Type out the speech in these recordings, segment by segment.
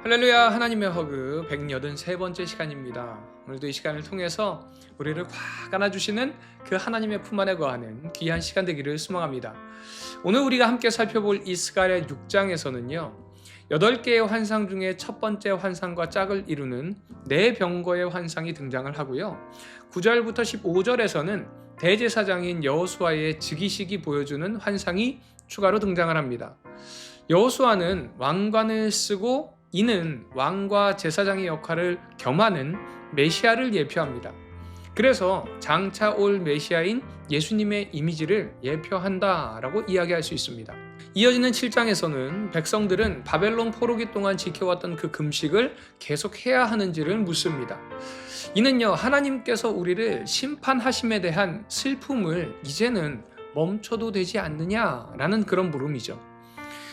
할렐루야. 하나님의 허그 183번째 시간입니다. 오늘도 이 시간을 통해서 우리를 확 안아주시는 그 하나님의 품 안에 거하는 귀한 시간 되기를 소망합니다. 오늘 우리가 함께 살펴볼 이 스가랴 6장에서는요 8개의 환상 중에 첫 번째 환상과 짝을 이루는 네 병거의 환상이 등장을 하고요 9절부터 15절에서는 대제사장인 여호수아의 즉위식이 보여주는 환상이 추가로 등장을 합니다. 여호수아는 왕관을 쓰고 이는 왕과 제사장의 역할을 겸하는 메시아를 예표합니다. 그래서 장차 올 메시아인 예수님의 이미지를 예표한다라고 이야기할 수 있습니다. 이어지는 7장에서는 백성들은 바벨론 포로기 동안 지켜왔던 그 금식을 계속해야 하는지를 묻습니다. 이는요 하나님께서 우리를 심판하심에 대한 슬픔을 이제는 멈춰도 되지 않느냐라는 그런 물음이죠.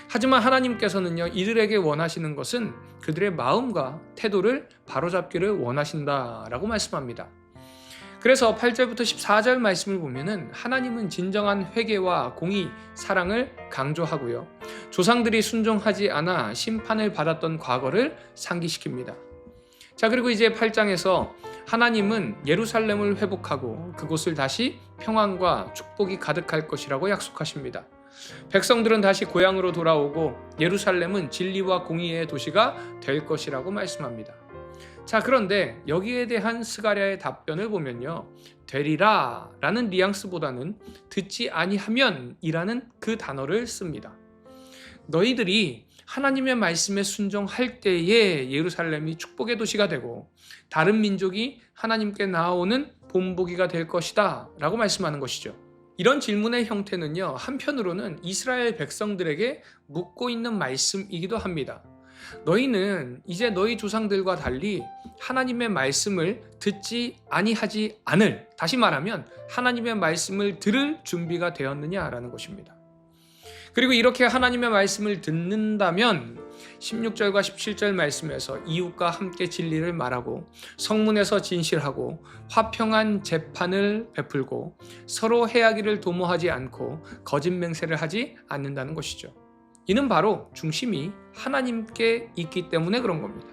하지만 하나님께서는요 이들에게 원하시는 것은 그들의 마음과 태도를 바로잡기를 원하신다라고 말씀합니다. 그래서 8절부터 14절 말씀을 보면은 하나님은 진정한 회개와 공의, 사랑을 강조하고요 조상들이 순종하지 않아 심판을 받았던 과거를 상기시킵니다. 자, 그리고 이제 8장에서 하나님은 예루살렘을 회복하고 그곳을 다시 평안과 축복이 가득할 것이라고 약속하십니다. 백성들은 다시 고향으로 돌아오고 예루살렘은 진리와 공의의 도시가 될 것이라고 말씀합니다. 자, 그런데 여기에 대한 스가랴의 답변을 보면요 되리라 라는 뉘앙스보다는 듣지 아니하면 이라는 그 단어를 씁니다. 너희들이 하나님의 말씀에 순종할 때에 예루살렘이 축복의 도시가 되고 다른 민족이 하나님께 나아오는 본보기가 될 것이다 라고 말씀하는 것이죠. 이런 질문의 형태는요 한편으로는 이스라엘 백성들에게 묻고 있는 말씀이기도 합니다. 너희는 이제 너희 조상들과 달리 하나님의 말씀을 듣지 아니하지 않을, 다시 말하면 하나님의 말씀을 들을 준비가 되었느냐라는 것입니다. 그리고 이렇게 하나님의 말씀을 듣는다면 16절과 17절 말씀에서 이웃과 함께 진리를 말하고 성문에서 진실하고 화평한 재판을 베풀고 서로 해하기를 도모하지 않고 거짓 맹세를 하지 않는다는 것이죠. 이는 바로 중심이 하나님께 있기 때문에 그런 겁니다.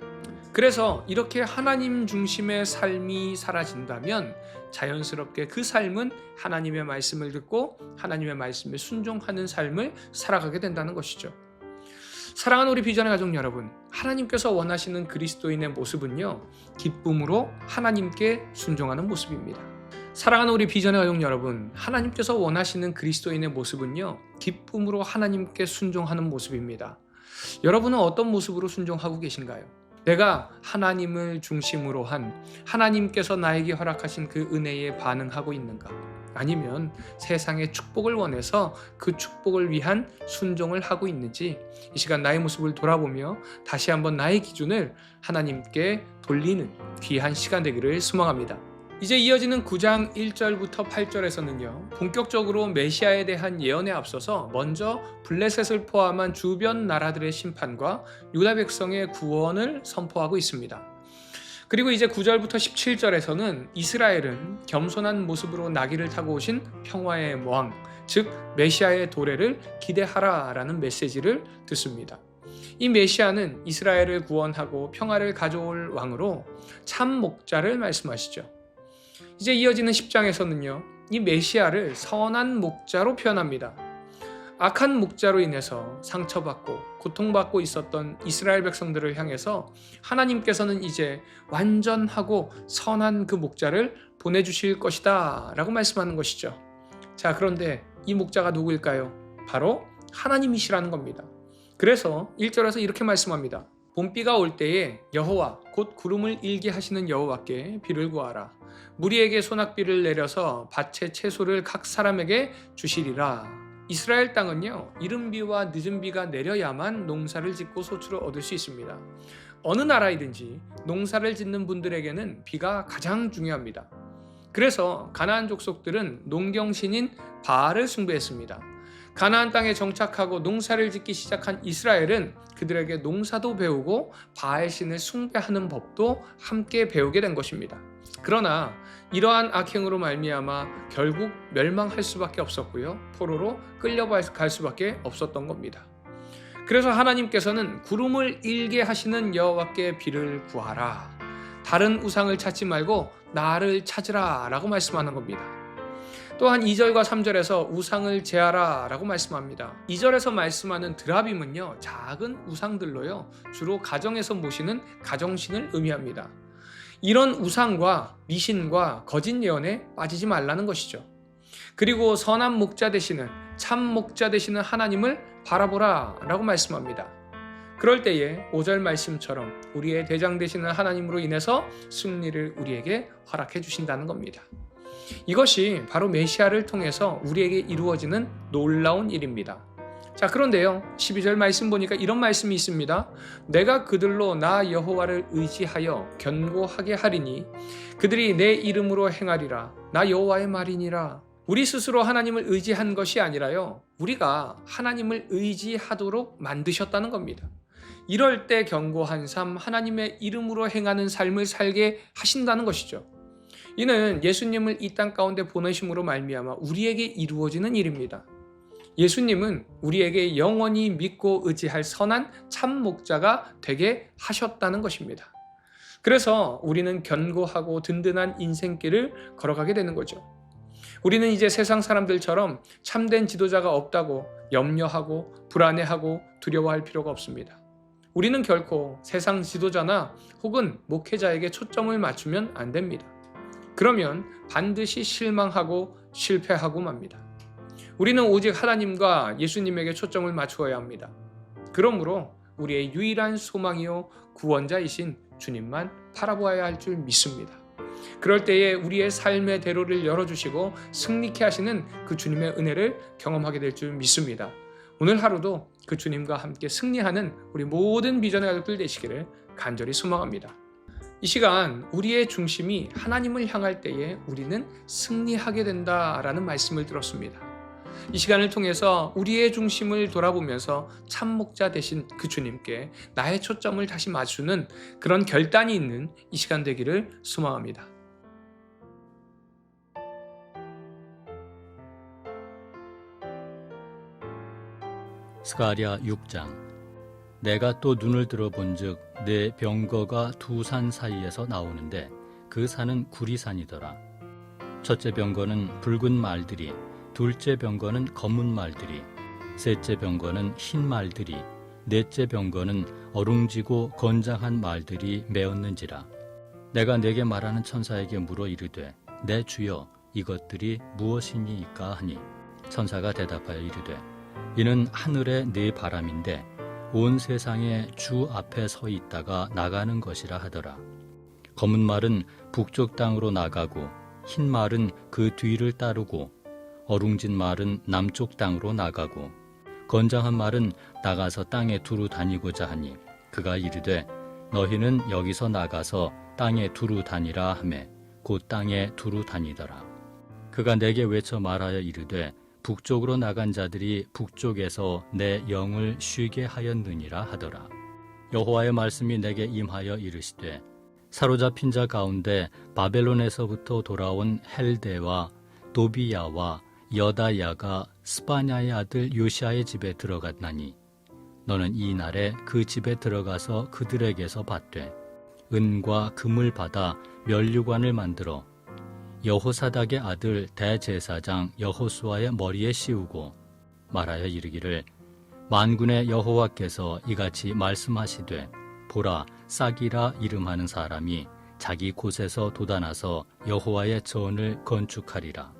그래서 이렇게 하나님 중심의 삶이 사라진다면 자연스럽게 그 삶은 하나님의 말씀을 듣고 하나님의 말씀에 순종하는 삶을 살아가게 된다는 것이죠. 사랑하는 우리 비전의 가족 여러분, 하나님께서 원하시는 그리스도인의 모습은요 기쁨으로 하나님께 순종하는 모습입니다. 사랑하는 우리 비전의 가족 여러분, 하나님께서 원하시는 그리스도인의 모습은요 기쁨으로 하나님께 순종하는 모습입니다. 여러분은 어떤 모습으로 순종하고 계신가요? 내가 하나님을 중심으로 한 하나님께서 나에게 허락하신 그 은혜에 반응하고 있는가? 아니면 세상의 축복을 원해서 그 축복을 위한 순종을 하고 있는지 이 시간 나의 모습을 돌아보며 다시 한번 나의 기준을 하나님께 돌리는 귀한 시간 되기를 소망합니다. 이제 이어지는 9장 1절부터 8절에서는요 본격적으로 메시아에 대한 예언에 앞서서 먼저 블레셋을 포함한 주변 나라들의 심판과 유다 백성의 구원을 선포하고 있습니다. 그리고 이제 9절부터 17절에서는 이스라엘은 겸손한 모습으로 나귀를 타고 오신 평화의 왕, 즉 메시아의 도래를 기대하라 라는 메시지를 듣습니다. 이 메시아는 이스라엘을 구원하고 평화를 가져올 왕으로 참 목자를 말씀하시죠. 이제 이어지는 10장에서는요 이 메시아를 선한 목자로 표현합니다. 악한 목자로 인해서 상처받고 고통받고 있었던 이스라엘 백성들을 향해서 하나님께서는 이제 완전하고 선한 그 목자를 보내주실 것이다 라고 말씀하는 것이죠. 자, 그런데 이 목자가 누구일까요? 바로 하나님이시라는 겁니다. 그래서 1절에서 이렇게 말씀합니다. 봄비가 올 때에 여호와 곧 구름을 일게 하시는 여호와께 비를 구하라. 무리에게 소낙비를 내려서 밭의 채소를 각 사람에게 주시리라. 이스라엘 땅은요 이른 비와 늦은 비가 내려야만 농사를 짓고 소출을 얻을 수 있습니다. 어느 나라이든지 농사를 짓는 분들에게는 비가 가장 중요합니다. 그래서 가나안 족속들은 농경신인 바알을 숭배했습니다. 가나안 땅에 정착하고 농사를 짓기 시작한 이스라엘은 그들에게 농사도 배우고 바알 신을 숭배하는 법도 함께 배우게 된 것입니다. 그러나 이러한 악행으로 말미암아 결국 멸망할 수밖에 없었고요. 포로로 끌려갈 수밖에 없었던 겁니다. 그래서 하나님께서는 구름을 일게 하시는 여호와께 비를 구하라. 다른 우상을 찾지 말고 나를 찾으라 라고 말씀하는 겁니다. 또한 2절과 3절에서 우상을 제하라 라고 말씀합니다. 2절에서 말씀하는 드라빔은요, 작은 우상들로요, 주로 가정에서 모시는 가정신을 의미합니다. 이런 우상과 미신과 거짓 예언에 빠지지 말라는 것이죠. 그리고 선한 목자 되시는, 참 목자 되시는 하나님을 바라보라 라고 말씀합니다. 그럴 때에 5절 말씀처럼 우리의 대장 되시는 하나님으로 인해서 승리를 우리에게 허락해 주신다는 겁니다. 이것이 바로 메시아를 통해서 우리에게 이루어지는 놀라운 일입니다. 자, 그런데요, 12절 말씀 보니까 이런 말씀이 있습니다. 내가 그들로 나 여호와를 의지하여 견고하게 하리니 그들이 내 이름으로 행하리라. 나 여호와의 말이니라. 우리 스스로 하나님을 의지한 것이 아니라요, 우리가 하나님을 의지하도록 만드셨다는 겁니다. 이럴 때 견고한 삶, 하나님의 이름으로 행하는 삶을 살게 하신다는 것이죠. 이는 예수님을 이 땅 가운데 보내심으로 말미암아 우리에게 이루어지는 일입니다. 예수님은 우리에게 영원히 믿고 의지할 선한 참 목자가 되게 하셨다는 것입니다. 그래서 우리는 견고하고 든든한 인생길을 걸어가게 되는 거죠. 우리는 이제 세상 사람들처럼 참된 지도자가 없다고 염려하고 불안해하고 두려워할 필요가 없습니다. 우리는 결코 세상 지도자나 혹은 목회자에게 초점을 맞추면 안 됩니다. 그러면 반드시 실망하고 실패하고 맙니다. 우리는 오직 하나님과 예수님에게 초점을 맞추어야 합니다. 그러므로 우리의 유일한 소망이요 구원자이신 주님만 바라보아야 할 줄 믿습니다. 그럴 때에 우리의 삶의 대로를 열어주시고 승리케 하시는 그 주님의 은혜를 경험하게 될 줄 믿습니다. 오늘 하루도 그 주님과 함께 승리하는 우리 모든 비전의 가족들 되시기를 간절히 소망합니다. 이 시간 우리의 중심이 하나님을 향할 때에 우리는 승리하게 된다라는 말씀을 들었습니다. 이 시간을 통해서 우리의 중심을 돌아보면서 참 목자 되신 그 주님께 나의 초점을 다시 맞추는 그런 결단이 있는 이 시간 되기를 소망합니다. 스가랴 6장. 내가 또 눈을 들어본즉 내 병거가 두 산 사이에서 나오는데 그 산은 구리산이더라. 첫째 병거는 붉은 말들이, 둘째 병거는 검은 말들이, 셋째 병거는 흰 말들이, 넷째 병거는 어룽지고 건장한 말들이 메었는지라. 내가 내게 말하는 천사에게 물어 이르되 내 주여 이것들이 무엇이니이까 하니 천사가 대답하여 이르되 이는 하늘의 네 바람인데 온 세상의 주 앞에 서 있다가 나가는 것이라 하더라. 검은 말은 북쪽 땅으로 나가고 흰 말은 그 뒤를 따르고 어룽진 말은 남쪽 땅으로 나가고 건장한 말은 나가서 땅에 두루 다니고자 하니 그가 이르되 너희는 여기서 나가서 땅에 두루 다니라 하매 곧 땅에 두루 다니더라. 그가 내게 외쳐 말하여 이르되 북쪽으로 나간 자들이 북쪽에서 내 영을 쉬게 하였느니라 하더라. 여호와의 말씀이 내게 임하여 이르시되 사로잡힌 자 가운데 바벨론에서부터 돌아온 헬데와 도비야와 여다야가 스바냐의 아들 요시아의 집에 들어갔나니 너는 이 날에 그 집에 들어가서 그들에게서 받되 은과 금을 받아 면류관을 만들어 여호사닥의 아들 대제사장 여호수아의 머리에 씌우고 말하여 이르기를 만군의 여호와께서 이같이 말씀하시되 보라 싹이라 이름하는 사람이 자기 곳에서 돋아나서 여호와의 전을 건축하리라.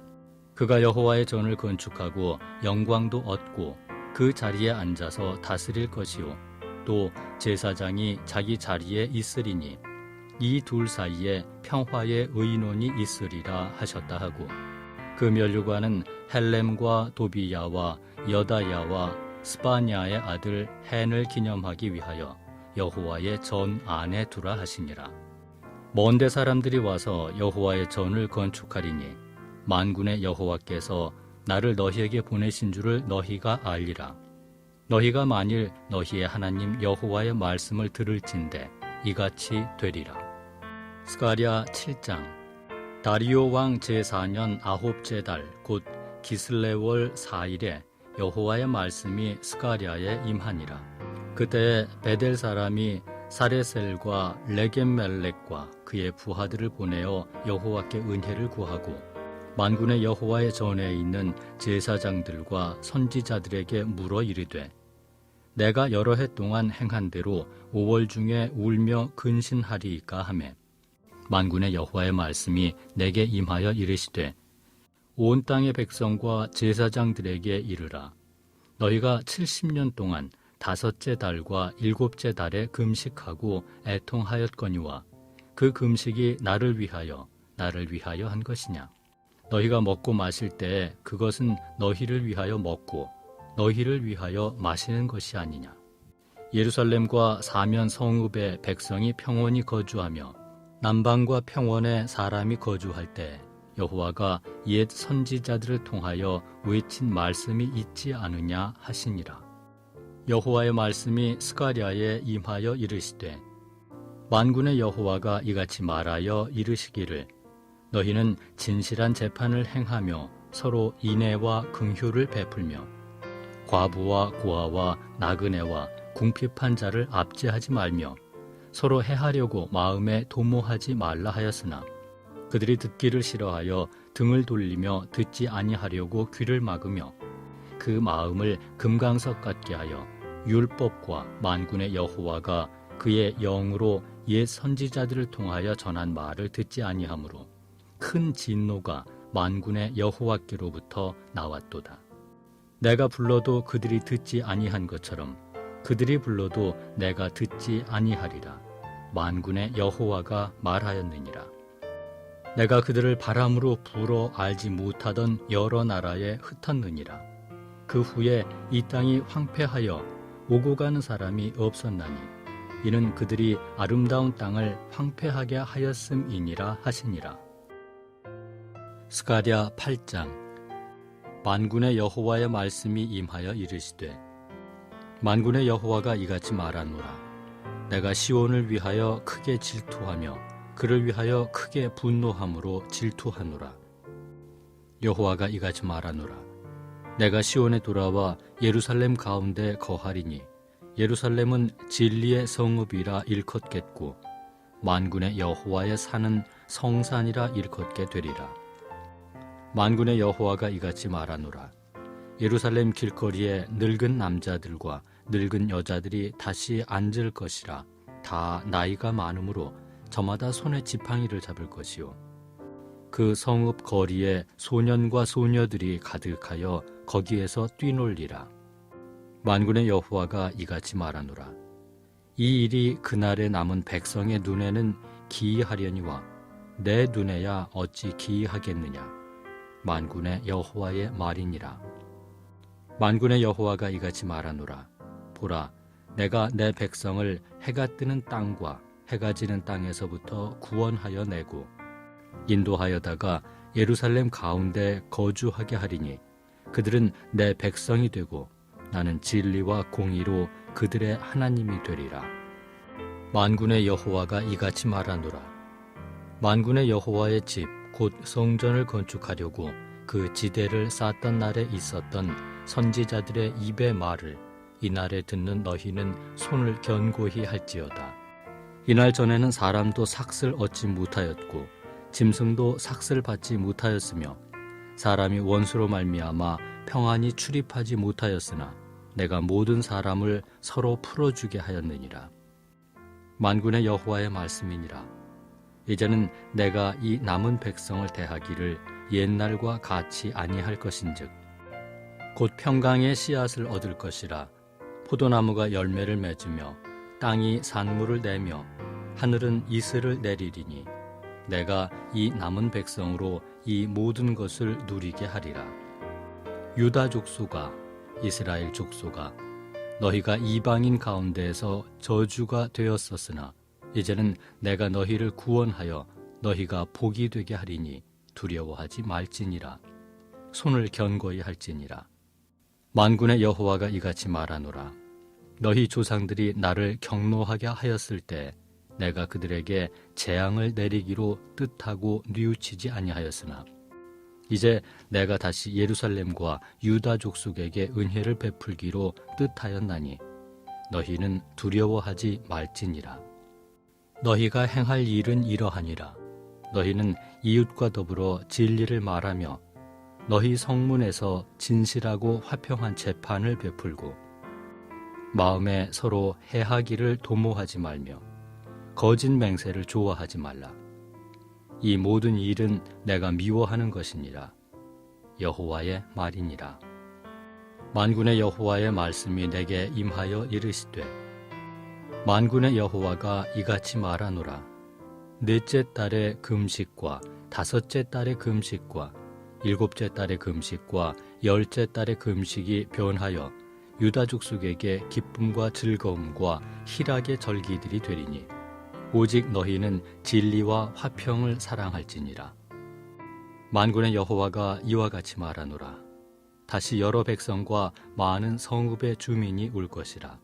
그가 여호와의 전을 건축하고 영광도 얻고 그 자리에 앉아서 다스릴 것이요 또 제사장이 자기 자리에 있으리니 이 둘 사이에 평화의 의논이 있으리라 하셨다 하고 그 면류관은 헬렘과 도비야와 여다야와 스바냐의 아들 헨을 기념하기 위하여 여호와의 전 안에 두라 하시니라. 먼데 사람들이 와서 여호와의 전을 건축하리니 만군의 여호와께서 나를 너희에게 보내신 줄을 너희가 알리라. 너희가 만일 너희의 하나님 여호와의 말씀을 들을진대 이같이 되리라. 스가랴 7장. 다리오 왕 제4년 아홉째 달 곧 기슬레월 4일에 여호와의 말씀이 스가랴에 임하니라. 그때 베델 사람이 사레셀과 레겜멜렉과 그의 부하들을 보내어 여호와께 은혜를 구하고 만군의 여호와의 전에 있는 제사장들과 선지자들에게 물어 이르되 내가 여러 해 동안 행한 대로 5월 중에 울며 근신하리이까 하매 만군의 여호와의 말씀이 내게 임하여 이르시되 온 땅의 백성과 제사장들에게 이르라 너희가 70년 동안 5째 달과 7째 달에 금식하고 애통하였거니와 그 금식이 나를 위하여 한 것이냐 너희가 먹고 마실 때에 그것은 너희를 위하여 먹고 너희를 위하여 마시는 것이 아니냐 예루살렘과 사면 성읍의 백성이 평온히 거주하며 남방과 평원에 사람이 거주할 때 여호와가 옛 선지자들을 통하여 외친 말씀이 있지 않으냐 하시니라 여호와의 말씀이 스가랴에 임하여 이르시되 만군의 여호와가 이같이 말하여 이르시기를 너희는 진실한 재판을 행하며 서로 인애와 긍휼을 베풀며 과부와 고아와 나그네와 궁핍한 자를 압제하지 말며 서로 해하려고 마음에 도모하지 말라 하였으나 그들이 듣기를 싫어하여 등을 돌리며 듣지 아니하려고 귀를 막으며 그 마음을 금강석 같게 하여 율법과 만군의 여호와가 그의 영으로 옛 선지자들을 통하여 전한 말을 듣지 아니하므로 큰 진노가 만군의 여호와께로부터 나왔도다. 내가 불러도 그들이 듣지 아니한 것처럼 그들이 불러도 내가 듣지 아니하리라. 만군의 여호와가 말하였느니라. 내가 그들을 바람으로 불어 알지 못하던 여러 나라에 흩었느니라. 그 후에 이 땅이 황폐하여 오고 가는 사람이 없었나니 이는 그들이 아름다운 땅을 황폐하게 하였음이니라 하시니라. 스가랴 8장 만군의 여호와의 말씀이 임하여 이르시되 만군의 여호와가 이같이 말하노라. 내가 시온을 위하여 크게 질투하며 그를 위하여 크게 분노함으로 질투하노라. 여호와가 이같이 말하노라. 내가 시온에 돌아와 예루살렘 가운데 거하리니 예루살렘은 진리의 성읍이라 일컫겠고 만군의 여호와의 산은 성산이라 일컫게 되리라. 만군의 여호와가 이같이 말하노라. 예루살렘 길거리에 늙은 남자들과 늙은 여자들이 다시 앉을 것이라. 다 나이가 많으므로 저마다 손에 지팡이를 잡을 것이요 그 성읍 거리에 소년과 소녀들이 가득하여 거기에서 뛰놀리라. 만군의 여호와가 이같이 말하노라. 이 일이 그날에 남은 백성의 눈에는 기이하려니와 내 눈에야 어찌 기이하겠느냐. 만군의 여호와의 말이니라. 만군의 여호와가 이같이 말하노라. 보라, 내가 내 백성을 해가 뜨는 땅과 해가 지는 땅에서부터 구원하여 내고 인도하여다가 예루살렘 가운데 거주하게 하리니 그들은 내 백성이 되고 나는 진리와 공의로 그들의 하나님이 되리라. 만군의 여호와가 이같이 말하노라. 만군의 여호와의 집 곧 성전을 건축하려고 그 지대를 쌓던 날에 있었던 선지자들의 입의 말을 이날에 듣는 너희는 손을 견고히 할지어다. 이날 전에는 사람도 삭슬 얻지 못하였고 짐승도 삭슬 받지 못하였으며 사람이 원수로 말미암아 평안히 출입하지 못하였으나 내가 모든 사람을 서로 풀어주게 하였느니라. 만군의 여호와의 말씀이니라. 이제는 내가 이 남은 백성을 대하기를 옛날과 같이 아니할 것인즉 곧 평강의 씨앗을 얻을 것이라. 포도나무가 열매를 맺으며 땅이 산물을 내며 하늘은 이슬을 내리리니 내가 이 남은 백성으로 이 모든 것을 누리게 하리라. 유다 족속아, 이스라엘 족속아, 너희가 이방인 가운데에서 저주가 되었었으나 이제는 내가 너희를 구원하여 너희가 복이 되게 하리니 두려워하지 말지니라. 손을 견고히 할지니라. 만군의 여호와가 이같이 말하노라. 너희 조상들이 나를 경노하게 하였을 때 내가 그들에게 재앙을 내리기로 뜻하고 뉘우치지 아니하였으나 이제 내가 다시 예루살렘과 유다 족속에게 은혜를 베풀기로 뜻하였나니 너희는 두려워하지 말지니라. 너희가 행할 일은 이러하니라. 너희는 이웃과 더불어 진리를 말하며 너희 성문에서 진실하고 화평한 재판을 베풀고 마음에 서로 해하기를 도모하지 말며 거짓 맹세를 좋아하지 말라. 이 모든 일은 내가 미워하는 것이니라. 여호와의 말이니라. 만군의 여호와의 말씀이 내게 임하여 이르시되 만군의 여호와가 이같이 말하노라. 넷째 달의 금식과 다섯째 달의 금식과 일곱째 달의 금식과 열째 달의 금식이 변하여 유다 족속에게 기쁨과 즐거움과 희락의 절기들이 되리니 오직 너희는 진리와 화평을 사랑할지니라. 만군의 여호와가 이와 같이 말하노라. 다시 여러 백성과 많은 성읍의 주민이 올 것이라.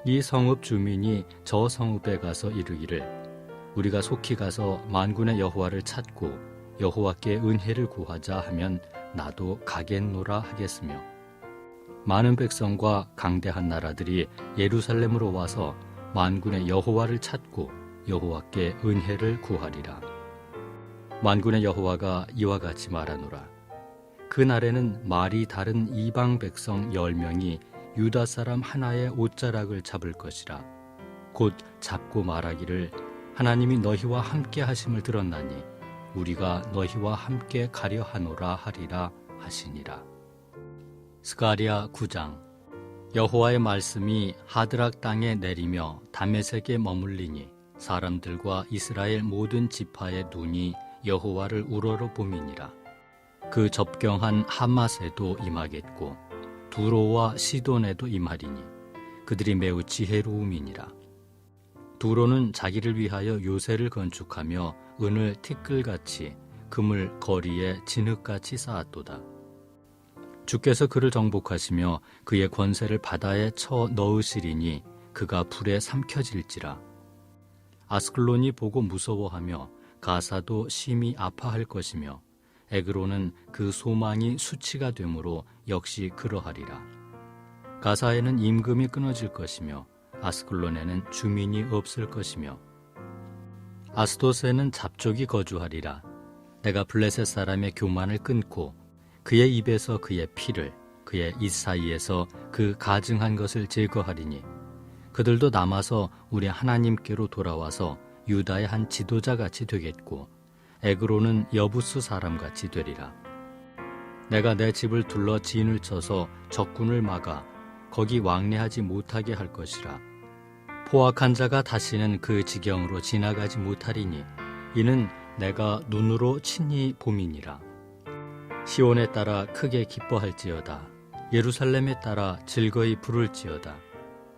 이 성읍 주민이 저 성읍에 가서 이르기를 우리가 속히 가서 만군의 여호와를 찾고 여호와께 은혜를 구하자 하면 나도 가겠노라 하겠으며 많은 백성과 강대한 나라들이 예루살렘으로 와서 만군의 여호와를 찾고 여호와께 은혜를 구하리라. 만군의 여호와가 이와 같이 말하노라. 그날에는 말이 다른 이방 백성 10명이 유다 사람 하나의 옷자락을 잡을 것이라. 곧 잡고 말하기를 하나님이 너희와 함께 하심을 들었나니 우리가 너희와 함께 가려 하노라 하리라 하시니라. 스가랴 9장. 여호와의 말씀이 하드락 땅에 내리며 다메섹에 머물리니 사람들과 이스라엘 모든 지파의 눈이 여호와를 우러러 봄이니라. 그 접경한 하맛에도 임하겠고 두로와 시돈에도 임하리니 그들이 매우 지혜로움이니라. 두로는 자기를 위하여 요새를 건축하며 은을 티끌같이 금을 거리에 진흙같이 쌓았도다. 주께서 그를 정복하시며 그의 권세를 바다에 쳐 넣으시리니 그가 불에 삼켜질지라. 아스클론이 보고 무서워하며 가사도 심히 아파할 것이며 에그로는 그 소망이 수치가 되므로 역시 그러하리라. 가사에는 임금이 끊어질 것이며 아스클론에는 주민이 없을 것이며 아스돗에는 잡족이 거주하리라. 내가 블레셋 사람의 교만을 끊고 그의 입에서 그의 피를 그의 입 사이에서 그 가증한 것을 제거하리니 그들도 남아서 우리 하나님께로 돌아와서 유다의 한 지도자같이 되겠고 에그로는 여부스 사람같이 되리라. 내가 내 집을 둘러 진을 쳐서 적군을 막아 거기 왕래하지 못하게 할 것이라. 포악한 자가 다시는 그 지경으로 지나가지 못하리니 이는 내가 눈으로 친히 봄이니라. 시온에 따라 크게 기뻐할지어다. 예루살렘에 따라 즐거이 부를지어다.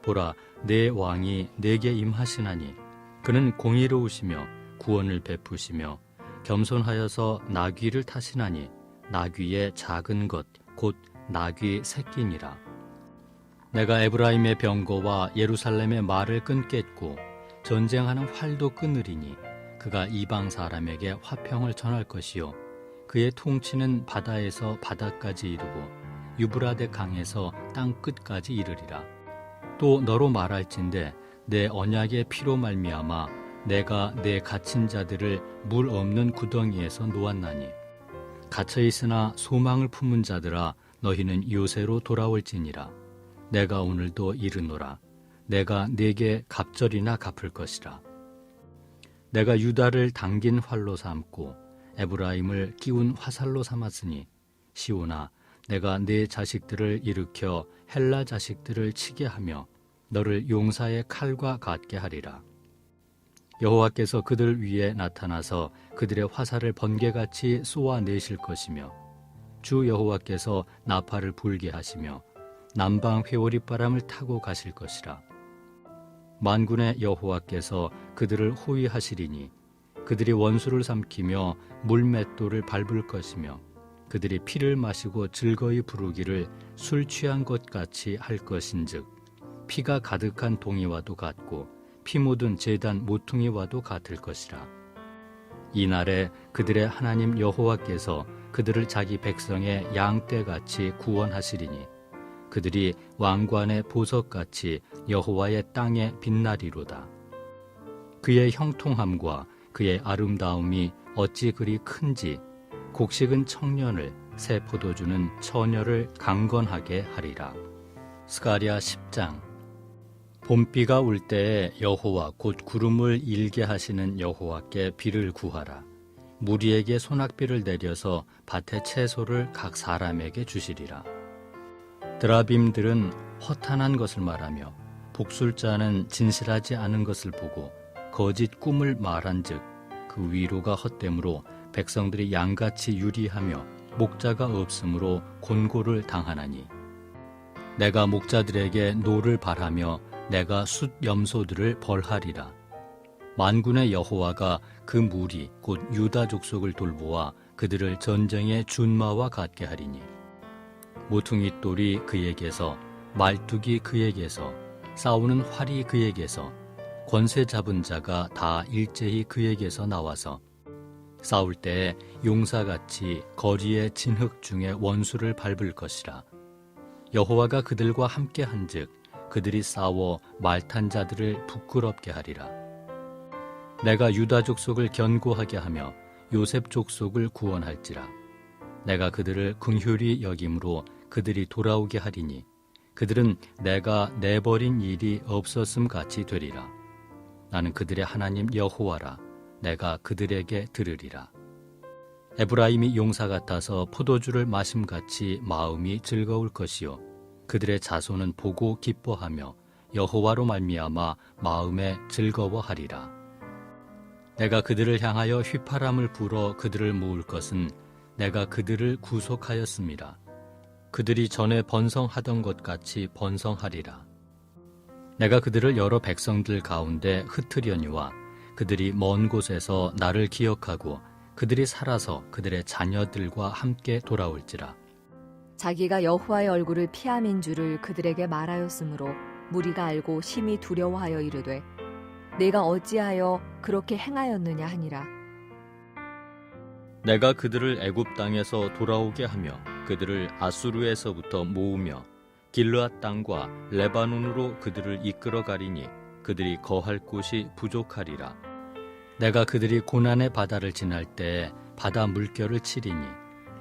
보라, 내 왕이 내게 임하시나니 그는 공의로우시며 구원을 베푸시며 겸손하여서 나귀를 타시나니 나귀의 작은 것 곧 나귀 새끼니라. 내가 에브라임의 병거와 예루살렘의 말을 끊겠고 전쟁하는 활도 끊으리니 그가 이방 사람에게 화평을 전할 것이요 그의 통치는 바다에서 바다까지 이르고 유브라데 강에서 땅 끝까지 이르리라. 또 너로 말할진대 내 언약의 피로 말미암아 내가 내 갇힌 자들을 물 없는 구덩이에서 놓았나니 갇혀 있으나 소망을 품은 자들아 너희는 요새로 돌아올지니라. 내가 오늘도 이르노라. 내가 네게 갑절이나 갚을 것이라. 내가 유다를 당긴 활로 삼고 에브라임을 끼운 화살로 삼았으니 시온아 내가 네 자식들을 일으켜 헬라 자식들을 치게 하며 너를 용사의 칼과 같게 하리라. 여호와께서 그들 위에 나타나서 그들의 화살을 번개같이 쏘아내실 것이며 주 여호와께서 나팔을 불게 하시며 남방 회오리바람을 타고 가실 것이라. 만군의 여호와께서 그들을 호위하시리니 그들이 원수를 삼키며 물맷돌을 밟을 것이며 그들이 피를 마시고 즐거이 부르기를 술 취한 것 같이 할 것인즉 피가 가득한 동이와도 같고 피 묻은 제단 모퉁이와도 같을 것이라. 이날에 그들의 하나님 여호와께서 그들을 자기 백성의 양떼같이 구원하시리니 그들이 왕관의 보석같이 여호와의 땅에 빛나리로다. 그의 형통함과 그의 아름다움이 어찌 그리 큰지 곡식은 청년을 새 포도주는 처녀를 강건하게 하리라. 스가랴 10장. 봄비가 올 때에 여호와 곧 구름을 일게 하시는 여호와께 비를 구하라. 무리에게 소낙비를 내려서 밭의 채소를 각 사람에게 주시리라. 드라빔들은 허탄한 것을 말하며 복술자는 진실하지 않은 것을 보고 거짓 꿈을 말한즉 그 위로가 헛되므로 백성들이 양같이 유리하며 목자가 없으므로 곤고를 당하나니 내가 목자들에게 노를 발하며 내가 숫 염소들을 벌하리라. 만군의 여호와가 그 무리 곧 유다 족속을 돌보아 그들을 전쟁의 준마와 같게 하리니 모퉁이 돌이 그에게서 말뚝이 그에게서 싸우는 활이 그에게서 권세 잡은 자가 다 일제히 그에게서 나와서 싸울 때에 용사같이 거리의 진흙 중에 원수를 밟을 것이라. 여호와가 그들과 함께 한즉 그들이 싸워 말탄 자들을 부끄럽게 하리라. 내가 유다 족속을 견고하게 하며 요셉 족속을 구원할지라. 내가 그들을 긍휼히 여김으로 그들이 돌아오게 하리니 그들은 내가 내버린 일이 없었음 같이 되리라. 나는 그들의 하나님 여호와라. 내가 그들에게 들으리라. 에브라임이 용사 같아서 포도주를 마심같이 마음이 즐거울 것이요 그들의 자손은 보고 기뻐하며 여호와로 말미암아 마음에 즐거워하리라. 내가 그들을 향하여 휘파람을 불어 그들을 모을 것은 내가 그들을 구속하였음이라. 그들이 전에 번성하던 것 같이 번성하리라. 내가 그들을 여러 백성들 가운데 흩으려니와 그들이 먼 곳에서 나를 기억하고 그들이 살아서 그들의 자녀들과 함께 돌아올지라. 자기가 여호와의 얼굴을 피함인 줄을 그들에게 말하였으므로 무리가 알고 심히 두려워하여 이르되 내가 어찌하여 그렇게 행하였느냐 하니라. 내가 그들을 애굽 땅에서 돌아오게 하며 그들을 아수르에서부터 모으며 길르앗 땅과 레바논으로 그들을 이끌어 가리니 그들이 거할 곳이 부족하리라. 내가 그들이 고난의 바다를 지날 때 바다 물결을 치리니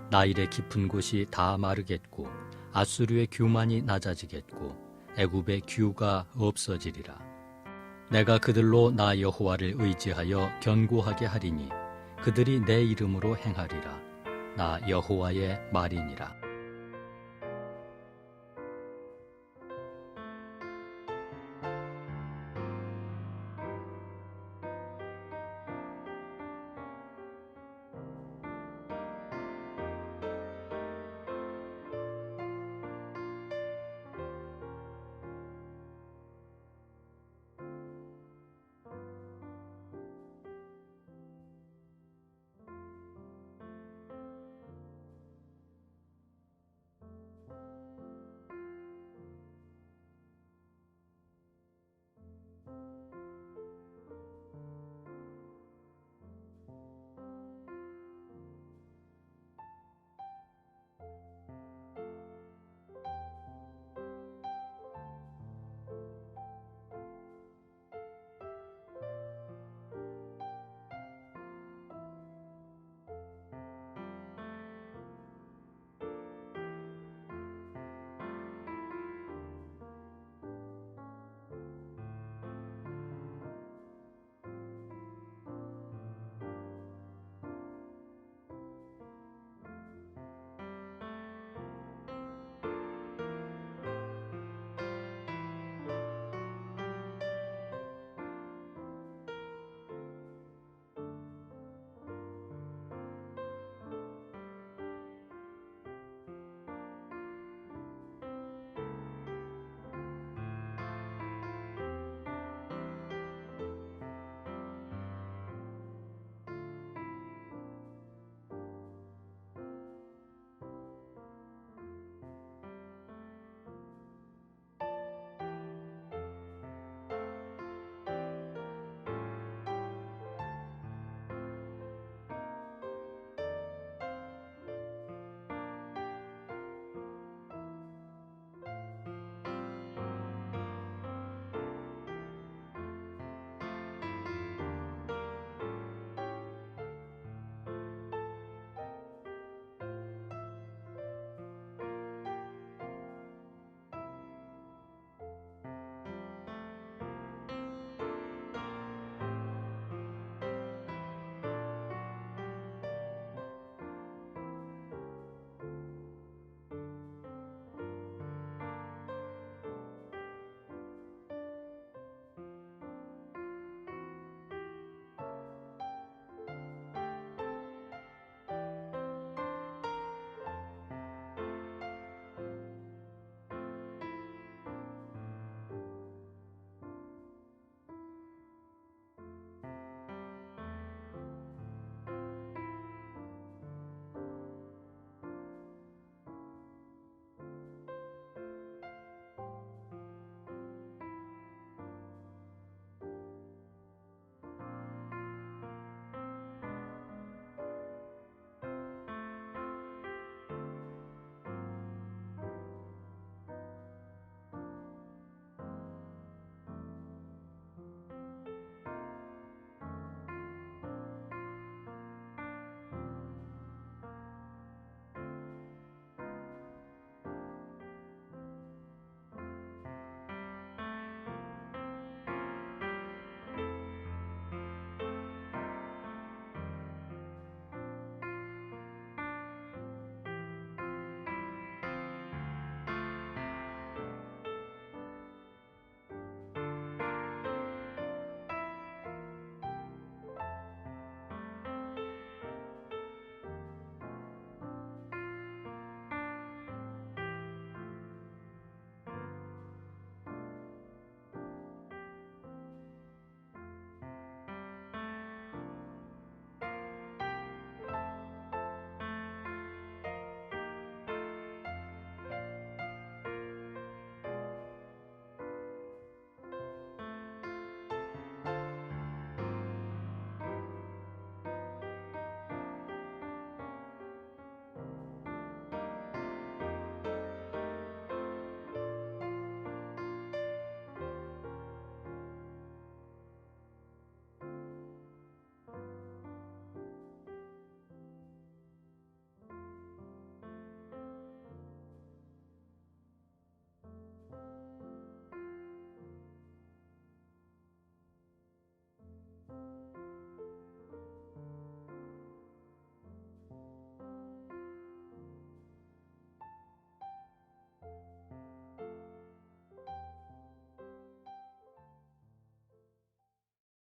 나일의 깊은 곳이 다 마르겠고 아수르의 규만이 낮아지겠고 애굽의 규가 없어지리라. 내가 그들로 나 여호와를 의지하여 견고하게 하리니 그들이 내 이름으로 행하리라. 나 여호와의 말이니라.